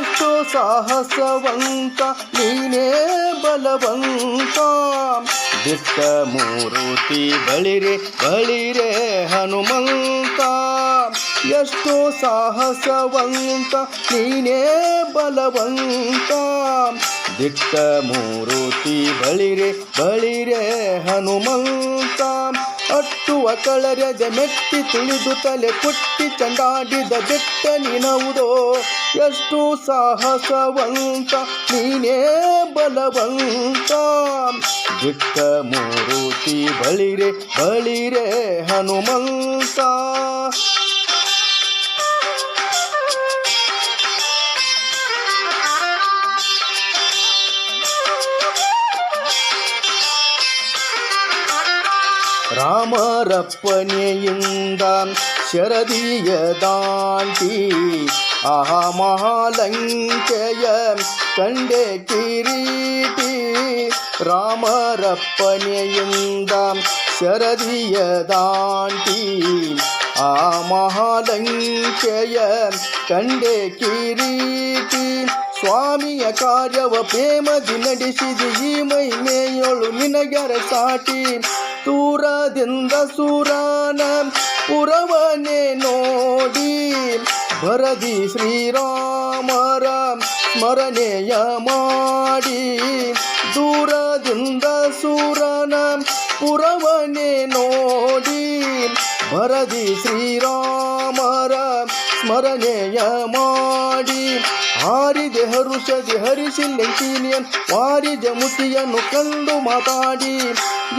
ಎಷ್ಟು ಸಾಹಸವಂತ ನೀನೇ ಬಲವಂತ. ದಿಟ್ಟ ಮೂರುತಿ ಬಳಿರೆ ಬಳಿರೆ ಹನುಮಂತ. ಎಷ್ಟು ಸಾಹಸವಂತ ನೀನೇ ಬಲವಂತ. ದಿಟ್ಟ ಮೂರುತಿ ಬಳಿರೆ ಬಳಿರೆ ಹನುಮಂತ. ಅಟ್ಟುವ ಕಳರದ ಮೆಟ್ಟಿ ತುಳಿದು ತಲೆ ಕುಟ್ಟಿ ಚಂಡಾಡಿದ ಬೆಟ್ಟ ನಿನವುದೋ. ಎಷ್ಟು ಸಾಹಸವಂತ ನೀನೇ ಬಲವಂತ. ದಿಟ್ಟ ಮೂರುತಿ ಬಳಿರೆ ಬಳಿರೆ ಹನುಮಂತ. ರಾಮರಪ್ಪನೆಯಿಂದ ಶರದಿಯ ದಾಂಟಿ ಆಹಾ ಮಹಾಲಂಕೆಯ ಕಂಡೆ ಕಿರೀಟಿ. ರಾಮರಪ್ಪನೆಯಿಂದ ಶರದಿಯ ದಾಂಟಿ ಆ ಮಹಾಲಂಕೆಯ ಕಂಡೆ ಕಿರೀಟಿ. ಸ್ವಾಮಿಯ ಕಾರ್ಯವ ಪ್ರೇಮದಿ ನಡೆಸಿದ ಈ ಮಹಿಮೆಯೊಳು ನಿನಗರ ಸಾಟಿ. ದೂರದಿಂದ ಸುರನ ಪುರವನೆ ನೋಡಿ ಭರದಿ ಶ್ರೀರಾಮರ ಸ್ಮರಣೆಯ ಮಾಡಿ. ದೂರದಿಂದ ಸುರನ ಪುರವನೆ ನೋಡಿ ಭರದಿ ಶ್ರೀರಾಮರ ಸ್ಮರಣೆಯ ಮಾಡಿ. ಹಾರಿದೆ ಹರುಷದಿ ಹರಿಸಿ ಲಂಕಿನಿಯನ್ ವಾರಿದ ಮುತಿಯನ್ನು ಕಂಡು ಮಾತಾಡಿ.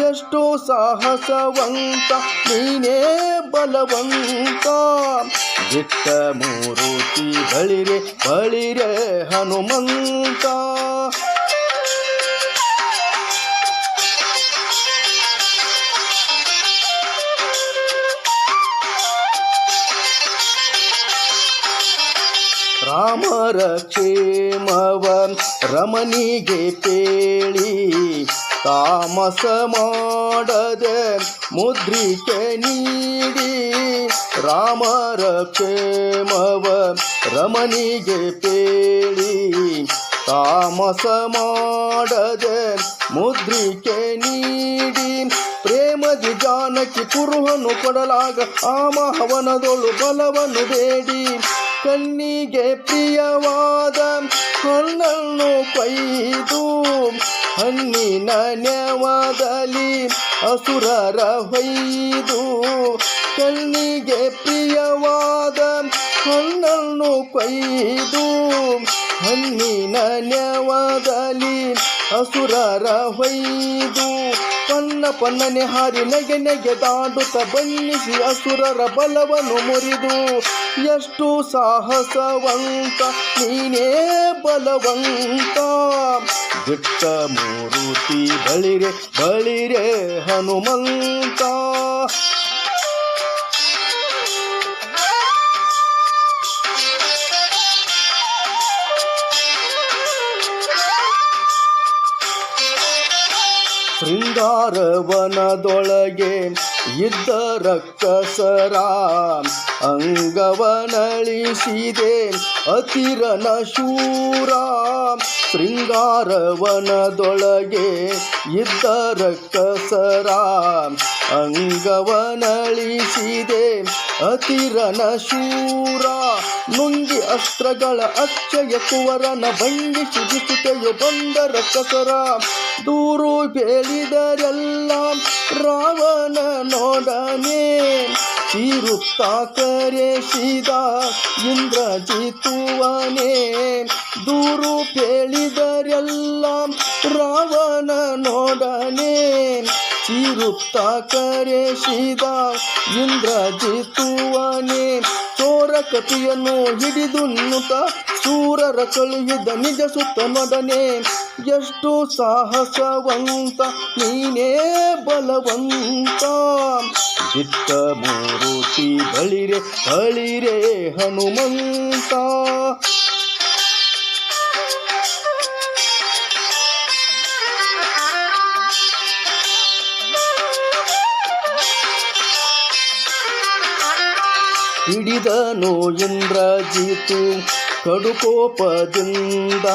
ಎಷ್ಟು ಸಾಹಸವಂತ ನೀನೇ ಬಲವಂತ. ದಿಟ್ಟ ಮೂರುತಿ ಬಳಿರೆ ಬಳಿರೆ ಹನುಮಂತ. ರಾಮರ ಕ್ಷೇಮವ ರಮನಿಗೆ ಪೇಳಿ ತಾಮಸ ಮಾಡದೆ ಮುದ್ರಿಕೆ ನೀಡಿ. ರಾಮರ ಕ್ಷೇಮವ ರಮನಿಗೆ ಪೇಳಿ ತಾಮಸ ಮಾಡದೆ ಮುದ್ರಿಕೆ ನೀಡಿ. ಪ್ರೇಮದಿ ಜಾನಕಿ ಕುರುಹನು ಕೊಡಲಾಗ ಆ ಮಹವನದೊಳು ಬಲವನ್ನು ಬೇಡಿ. ಕಣ್ಣಿಗೆ ಪ್ರಿಯವಾದ ಹಣ್ಣನ್ನು ಕೊಯ್ದು ಹಣ್ಣಿನ ನೆವದಲ್ಲಿ ಅಸುರರ ಹೊಯ್ದು. ಕಣ್ಣಿಗೆ ಪ್ರಿಯವಾದ ಹಣ್ಣನ್ನು ಕೊಯ್ದು ಹಣ್ಣಿನ ನೆವದಲ್ಲಿ ಅಸುರರ ಹೊಯ್ದು. ಪನ್ನ ಪನ್ನನೆ ಹಾರಿ ನೆಗೆ ನೆಗೆ ದಾಡುತ್ತ ಬಣ್ಣಿಸಿ ಅಸುರರ ಬಲವನ್ನು ಮುರಿದು. ಎಷ್ಟು ಸಾಹಸವಂತ ನೀನೇ ಬಲವಂತ. ದಿಟ್ಟ ಮೂರುತಿ ಬಳಿರೆ ಬಳಿರೆ ಹನುಮಂತ. ಶೃಂಗಾರವನದೊಳಗೆ ಇದ್ದ ರಕ್ಕಸರ ಅಂಗವನಳಿಸಿದೆ ಅತಿರನ ಶೂರ. ಶೃಂಗಾರವನದೊಳಗೆ ಇದ್ದ ರಕ್ಕಸರ ಅಂಗವನಳಿಸಿದೆ ಅತಿರನ ಶೂರ. ನುಂಗಿ ಅಸ್ತ್ರಗಳ ಅಕ್ಷಯ ಕುವರನ ಬಂಧಿಸಿ ಬಿಸುತೆಯು ಬಂದ ರಕ್ಕಸರ. ದೂರು ಬೇಳಿದರೆಲ್ಲ ರಾವಣನೊಡನೆ ಚೀರುತ್ತಾ ಕರೆಸಿದ ಇಂದ್ರಜಿತುವನೇ. ದೂರು ಬೇಳಿದರೆಲ್ಲ ರಾವಣನೊಡನೆ ಚೀರುತ್ತಾ ಕರೆಸಿದ ಇಂದ್ರಜಿತುವನೇ. ಚೋರ ಕಪಿಯನ್ನು ಹಿಡಿದು ನುತ ಶೂರರ ಕಳುಹಿದ ನಿಜ ಸುತ್ತನೊಡನೆ. ಎಷ್ಟು ಸಾಹಸವಂತ ನೀನೇ ಬಲವಂತ. ದಿಟ್ಟ ಮೂರುತಿ ಬಳಿರೆ ಬಳಿರೆ ಹನುಮಂತ. ಹಿಡಿದನು ಇಂದ್ರಜಿತು ಕಡುಕೋಪದಿಂದ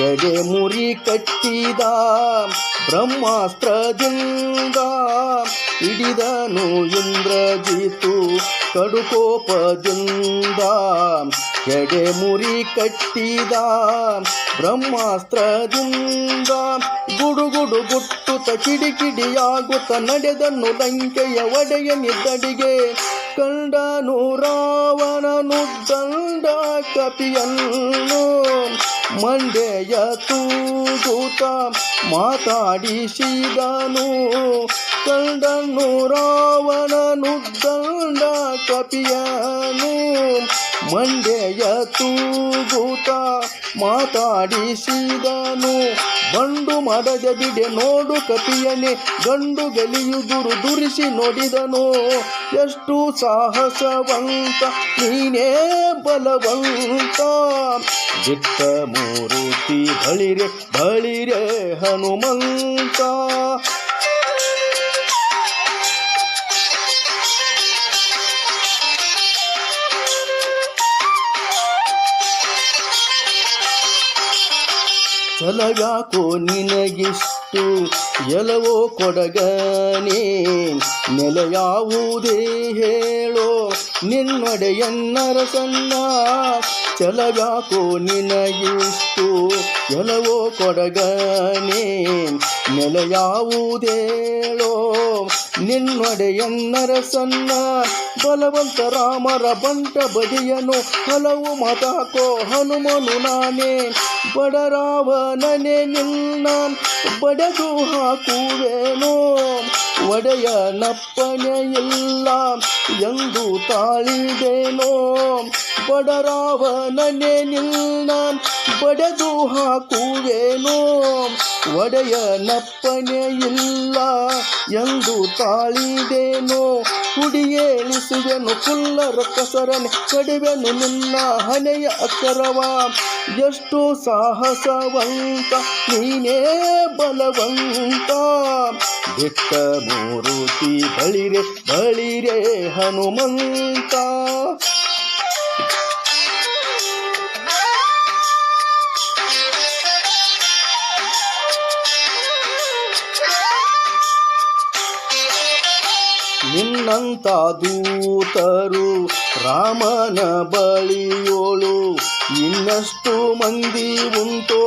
ಎದೆ ಮುರಿ ಕಟ್ಟಿದ ಬ್ರಹ್ಮಾಸ್ತ್ರದಿಂದ ಹಿಡಿದನು ಇಂದ್ರಜಿತು ಕಡುಕೋಪದಿಂದ ಎಡೆ ಮುರಿ ಕಟ್ಟಿದ ಬ್ರಹ್ಮಾಸ್ತ್ರದಿಂದ ಗುಡುಗುಡು ಗುಟ್ಟುತ್ತ ಕಿಡಿಕಿಡಿಯಾಗುತ್ತ ನಡೆದನು ಲಂಕೆಯ ಒಡೆಯನಿದ್ದಡಿಗೆ ಕಂಡನು ರಾವಣನು ದಂಡ ಕಪಿಯನ್ನು ಮಂಡೆಯ ತೂಗುತ್ತ ಮಾತಾಡಿಸಿದನು ಕಂಡನು ರಾವಣನು ದಂಡ ಕಪಿಯನು ಮಂಡೆಯ ತೂಗುತ್ತ ಮಾತಾಡಿಸಿದನು ಬಂಡು ಮಾಡದೆ ಬಿಡೆ ನೋಡು ಕಪಿಯನೇ ಗಂಡು ಗಲಿಯುದುರು ದುರಿಸಿ ನೋಡಿದನು ಎಷ್ಟು ಸಾಹಸವಂತ ನೀನೇ ಬಲವಂತ ಬಿಟ್ಟ ಮೂರುತಿ ಬಳಿರೆ ಬಳಿರೆ ಹನುಮಂತ ಛಲವ್ಯಾಕೋ ನಿನಗಿಷ್ಟು ಎಲವೋ ಕೊಡಗನೇ ನೆಲೆಯಾವುದೇ ಹೇಳೋ ನಿನ್ನೊಡೆಯನ್ನರಸನ್ನ ಛಲವ್ಯಾಕೋ ನಿನಗಿಷ್ಟು ಎಲವೋ ಕೊಡಗನೇ ನೆಲೆಯಾವುದೇಳೋ ನಿನ್ನೊಡೆಯನ್ನರಸನ್ನ ಬಲವಂತ ರಾಮರ ಬಂಟ ಬದಿಯನು ಹಲವು ಮಾತಾಕೋ ಹನುಮನು ನಾನೇ ಬಡರಾವಣನೆ ನಿನ್ನ ಬಡದು ಹಾಕುವೇನೋ ಒಡೆಯನಪ್ಪನೆ ಇಲ್ಲ ಎಂದು ತಾಳಿದೇನೋ ಬಡರಾವಣನೆ ನಿನ್ನ ಬಡದು ಹಾಕುವೇನೋ ಒಡೆಯನಪ್ಪನೆ ಇಲ್ಲ ಎಂದು ತಾಳಿದೇನೋ ಹುಡಿಯೇಳಿಸುವೆನು ಕುಲ್ಲರ ಕಸರನೆ ಕಡಿವೆನು ನಿನ್ನ ಹಣೆಯ ಅಕ್ಷರವ ಎಷ್ಟು ಸಾಹಸವಂತ ನೀನೇ ಬಲವಂತ ಬಿಟ್ಟ ಮೂರುತಿ ಬಳಿರೆ ಬಳಿರೆ ಹನುಮಂತ ನಿನ್ನಂತ ದೂತರು ರಾಮನ ಬಳಿಯೋಳು ಇನ್ನಷ್ಟು ಮಂದಿ ಉಂಟೋ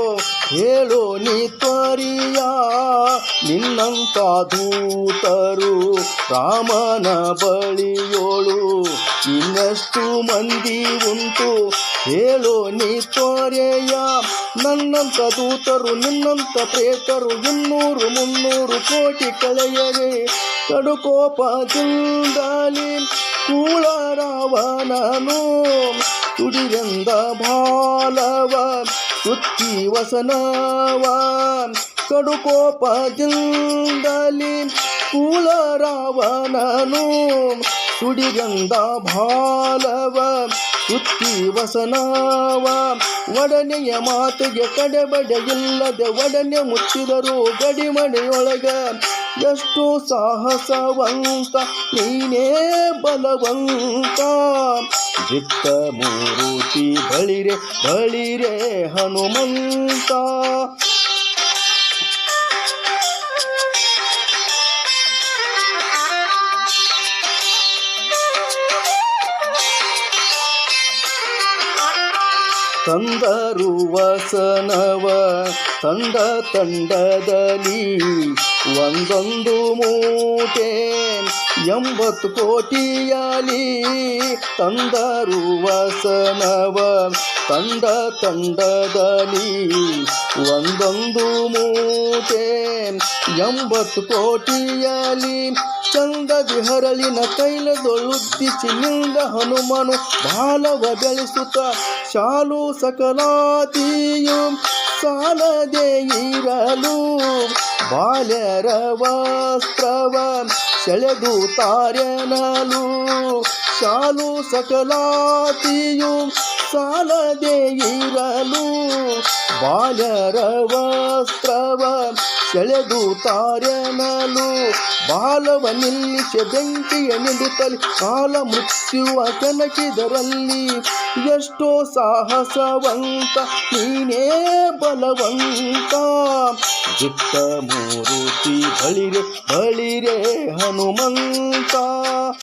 ಹೇಳೋ ನೀ ತ್ವರಿಯ ನಿನ್ನಂತ ದೂತರು ರಾಮನ ಬಳಿಯೋಳು ಇನ್ನಷ್ಟು ಮಂದಿ ಉಂಟು ಹೇಳೋ ನೀ ತ್ವರೆಯ ನನ್ನಂತ ದೂತರು ನಿನ್ನಂತ ಪ್ರೇತರು 200-300 ಕೋಟಿ ಕಳೆಯರೆ ಕಡುಕೋಪದಿಂದಲಿ ಕೂಳರಾವಣನು ತುಡಿರೆಂದ ಬಾಲವ ಸುತ್ತಿ ವಸನವ ಕಡುಕೋಪದಿಂದಲಿ ಕೂಳರಾವಣನು ತುಡಿರೆಂದ ಬಾಲವ ಸುತ್ತಿ ವಸನವ ಒಡನೆಯ ಮಾತಿಗೆ ಕಡೆಬಡೆಯಿಲ್ಲದೆ ಒಡನೆ ಮುಚ್ಚಿದರು ಗಡಿಮನೆಯೊಳಗ ಎಷ್ಟು ಸಾಹಸವಂತ ನೀನೇ ಬಲವಂತ ಬಿಟ್ಟ ಮೂರುತಿ ಬಳಿರೆ ಬಳಿರೆ ಹನುಮಂತ ತಂದರು ವಸನವ ತಂಡ ತಂಡದಲ್ಲಿ ಒಂದೊಂದು ಮೂಟೆ 80 ಕೋಟಿಯಲಿ ತಂದರು ವಸನವ ತಂಡ ತಂಡದಲ್ಲಿ ಒಂದೊಂದು ಮೂಟೆ 80 ಕೋಟಿಯಲಿ ಚಂದದಿ ಹರಳಿನ ಕೈಲದೊಳುದ್ದಿಸಿ ನಿಂದ ಹನುಮನು ಬಾಲವ ಬೆಳೆಸುತ್ತ ಶಾಲು ಸಕಲಾತಿಯು ಸಾಲದೆ ಇರಲು ಬಾಲ್ಯರ ವಸ್ತ್ರವ ಸೆಳೆದು ತಾರ್ಯನಲು ಶಾಲು ಸಕಲಾತಿಯು ಸಾಲದೆ ಇರಲು ಬಾಲ್ಯರ ವಸ್ತ್ರವ ಸೆಳೆದು ತಾರೆನಲು ಬಾಲವ ನಿಲ್ಲಿಸಿ ಬೆಂಕಿಯ ನಿಡುತ್ತಲಿ ಕಾಲ ಮೃತ್ಯುವ ಕೆಣಕಿದರಲ್ಲಿ ಎಷ್ಟೋ ಸಾಹಸವಂತ ನೀನೇ ಬಲವಂತ ಜಿಟ್ಟ ಮೂರುತಿ ಬಳಿರೆ ಬಳಿರೆ ಹನುಮಂತ.